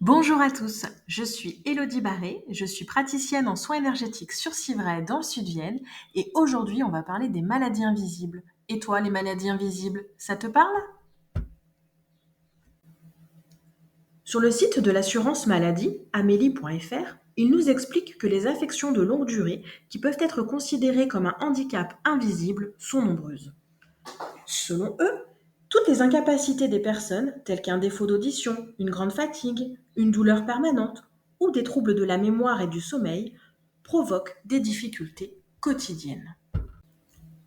Bonjour à tous, je suis Élodie Barré, je suis praticienne en soins énergétiques sur Civray dans le Sud-Vienne et aujourd'hui on va parler des maladies invisibles. Et toi, les maladies invisibles, ça te parle? Sur le site de l'assurance maladie, amélie.fr, il nous explique que les affections de longue durée, qui peuvent être considérées comme un handicap invisible, sont nombreuses. Selon eux, toutes les incapacités des personnes, telles qu'un défaut d'audition, une grande fatigue, une douleur permanente ou des troubles de la mémoire et du sommeil, provoquent des difficultés quotidiennes.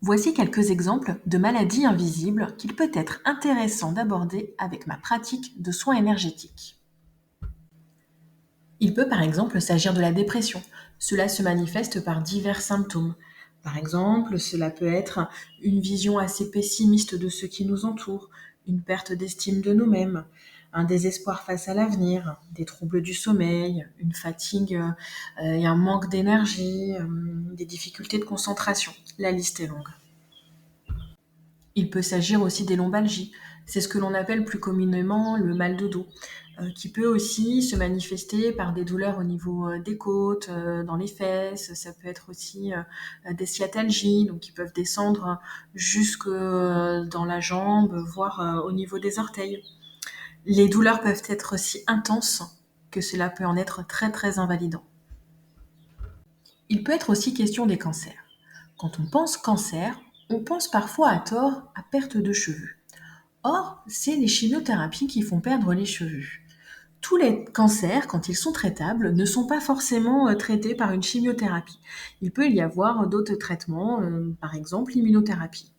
Voici quelques exemples de maladies invisibles qu'il peut être intéressant d'aborder avec ma pratique de soins énergétiques. Il peut par exemple s'agir de la dépression. Cela se manifeste par divers symptômes. Par exemple, cela peut être une vision assez pessimiste de ce qui nous entoure, une perte d'estime de nous-mêmes, un désespoir face à l'avenir, des troubles du sommeil, une fatigue et un manque d'énergie, des difficultés de concentration. La liste est longue. Il peut s'agir aussi des lombalgies. C'est ce que l'on appelle plus communément le mal de dos, qui peut aussi se manifester par des douleurs au niveau des côtes, dans les fesses. Ça peut être aussi des sciatalgies, donc qui peuvent descendre jusque dans la jambe, voire au niveau des orteils. Les douleurs peuvent être aussi intenses que cela peut en être très très invalidant. Il peut être aussi question des cancers. Quand on pense cancer, on pense parfois à tort à perte de cheveux. Or, c'est les chimiothérapies qui font perdre les cheveux. Tous les cancers, quand ils sont traitables, ne sont pas forcément traités par une chimiothérapie. Il peut y avoir d'autres traitements, par exemple l'immunothérapie.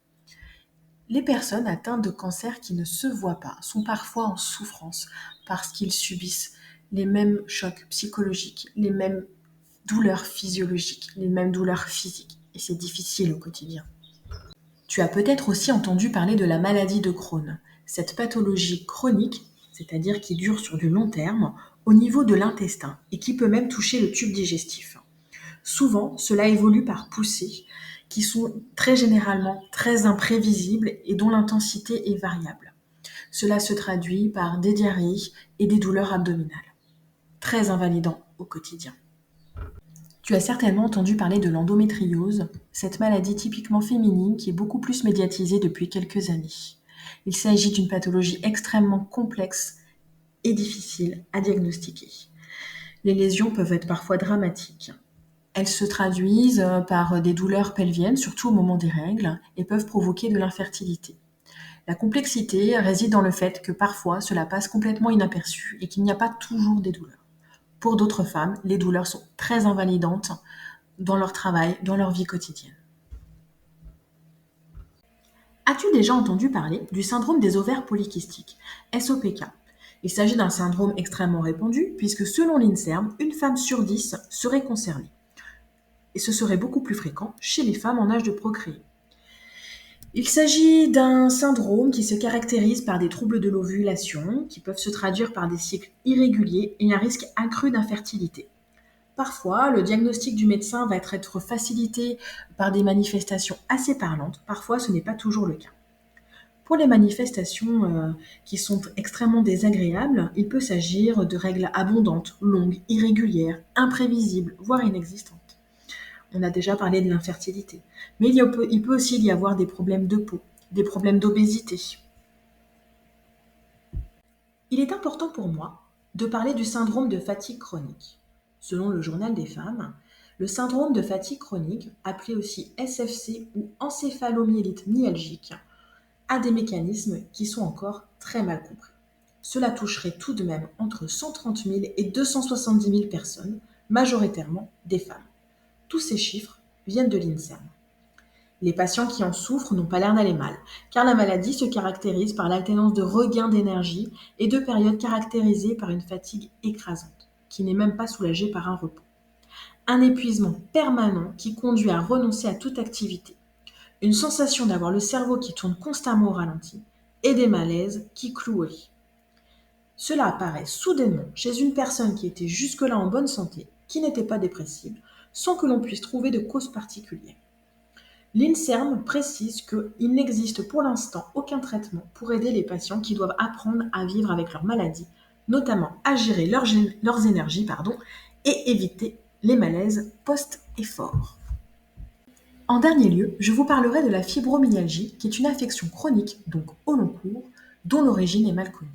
Les personnes atteintes de cancers qui ne se voient pas sont parfois en souffrance parce qu'ils subissent les mêmes chocs psychologiques, les mêmes douleurs physiologiques, les mêmes douleurs physiques. Et c'est difficile au quotidien. Tu as peut-être aussi entendu parler de la maladie de Crohn, cette pathologie chronique, c'est-à-dire qui dure sur du long terme, au niveau de l'intestin et qui peut même toucher le tube digestif. Souvent, cela évolue par poussées qui sont très généralement très imprévisibles et dont l'intensité est variable. Cela se traduit par des diarrhées et des douleurs abdominales, très invalidant au quotidien. Tu as certainement entendu parler de l'endométriose, cette maladie typiquement féminine qui est beaucoup plus médiatisée depuis quelques années. Il s'agit d'une pathologie extrêmement complexe et difficile à diagnostiquer. Les lésions peuvent être parfois dramatiques. Elles se traduisent par des douleurs pelviennes, surtout au moment des règles, et peuvent provoquer de l'infertilité. La complexité réside dans le fait que parfois cela passe complètement inaperçu et qu'il n'y a pas toujours des douleurs. Pour d'autres femmes, les douleurs sont très invalidantes dans leur travail, dans leur vie quotidienne. As-tu déjà entendu parler du syndrome des ovaires polykystiques, SOPK? Il s'agit d'un syndrome extrêmement répandu puisque selon l'INSERM, une femme sur 10 serait concernée. Et ce serait beaucoup plus fréquent chez les femmes en âge de procréer. Il s'agit d'un syndrome qui se caractérise par des troubles de l'ovulation, qui peuvent se traduire par des cycles irréguliers et un risque accru d'infertilité. Parfois, le diagnostic du médecin va être facilité par des manifestations assez parlantes. Parfois, ce n'est pas toujours le cas. Pour les manifestations qui sont extrêmement désagréables, il peut s'agir de règles abondantes, longues, irrégulières, imprévisibles, voire inexistantes. On a déjà parlé de l'infertilité. Mais il peut aussi y avoir des problèmes de peau, des problèmes d'obésité. Il est important pour moi de parler du syndrome de fatigue chronique. Selon le Journal des femmes, le syndrome de fatigue chronique, appelé aussi SFC ou encéphalomyélite myalgique, a des mécanismes qui sont encore très mal compris. Cela toucherait tout de même entre 130 000 et 270 000 personnes, majoritairement des femmes. Tous ces chiffres viennent de l'INSERM. Les patients qui en souffrent n'ont pas l'air d'aller mal, car la maladie se caractérise par l'alternance de regains d'énergie et de périodes caractérisées par une fatigue écrasante, qui n'est même pas soulagée par un repos. Un épuisement permanent qui conduit à renoncer à toute activité. Une sensation d'avoir le cerveau qui tourne constamment au ralenti et des malaises qui clouent. Cela apparaît soudainement chez une personne qui était jusque-là en bonne santé, qui n'était pas dépressive, sans que l'on puisse trouver de cause particulière. L'INSERM précise qu'il n'existe pour l'instant aucun traitement pour aider les patients qui doivent apprendre à vivre avec leur maladie, notamment à gérer leurs énergies et éviter les malaises post-effort. En dernier lieu, je vous parlerai de la fibromyalgie, qui est une affection chronique, donc au long cours, dont l'origine est mal connue.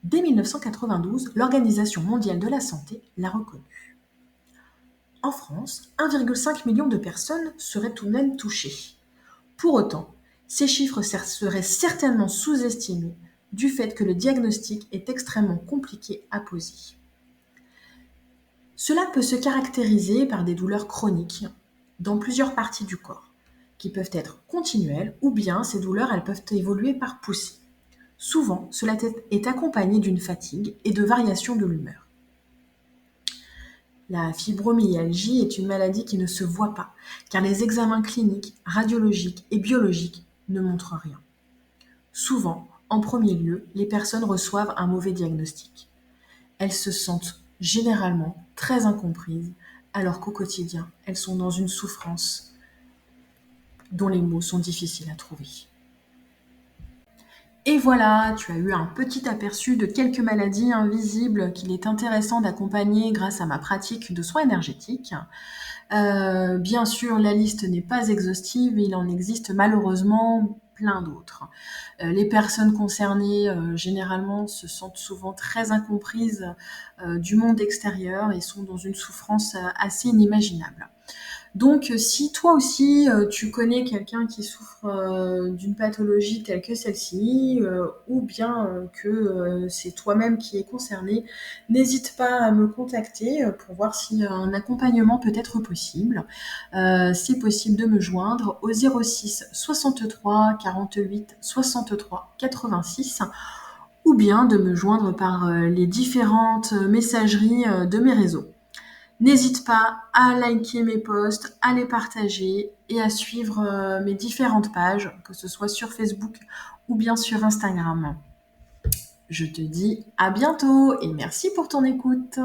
Dès 1992, l'Organisation mondiale de la santé l'a reconnue. En France, 1,5 million de personnes seraient tout de même touchées. Pour autant, ces chiffres seraient certainement sous-estimés du fait que le diagnostic est extrêmement compliqué à poser. Cela peut se caractériser par des douleurs chroniques dans plusieurs parties du corps, qui peuvent être continuelles ou bien ces douleurs elles peuvent évoluer par poussée. Souvent, cela est accompagné d'une fatigue et de variations de l'humeur. La fibromyalgie est une maladie qui ne se voit pas, car les examens cliniques, radiologiques et biologiques ne montrent rien. Souvent, en premier lieu, les personnes reçoivent un mauvais diagnostic. Elles se sentent généralement très incomprises, alors qu'au quotidien, elles sont dans une souffrance dont les mots sont difficiles à trouver. Et voilà, tu as eu un petit aperçu de quelques maladies invisibles qu'il est intéressant d'accompagner grâce à ma pratique de soins énergétiques. Bien sûr, la liste n'est pas exhaustive, il en existe malheureusement plein d'autres. Les personnes concernées, généralement, se sentent souvent très incomprises du monde extérieur et sont dans une souffrance assez inimaginable. Donc, si toi aussi, tu connais quelqu'un qui souffre d'une pathologie telle que celle-ci, ou bien que c'est toi-même qui es concerné, n'hésite pas à me contacter pour voir si un accompagnement peut être possible. C'est possible de me joindre au 06 63 48 63 86 ou bien de me joindre par les différentes messageries de mes réseaux. N'hésite pas à liker mes posts, à les partager et à suivre mes différentes pages, que ce soit sur Facebook ou bien sur Instagram. Je te dis à bientôt et merci pour ton écoute.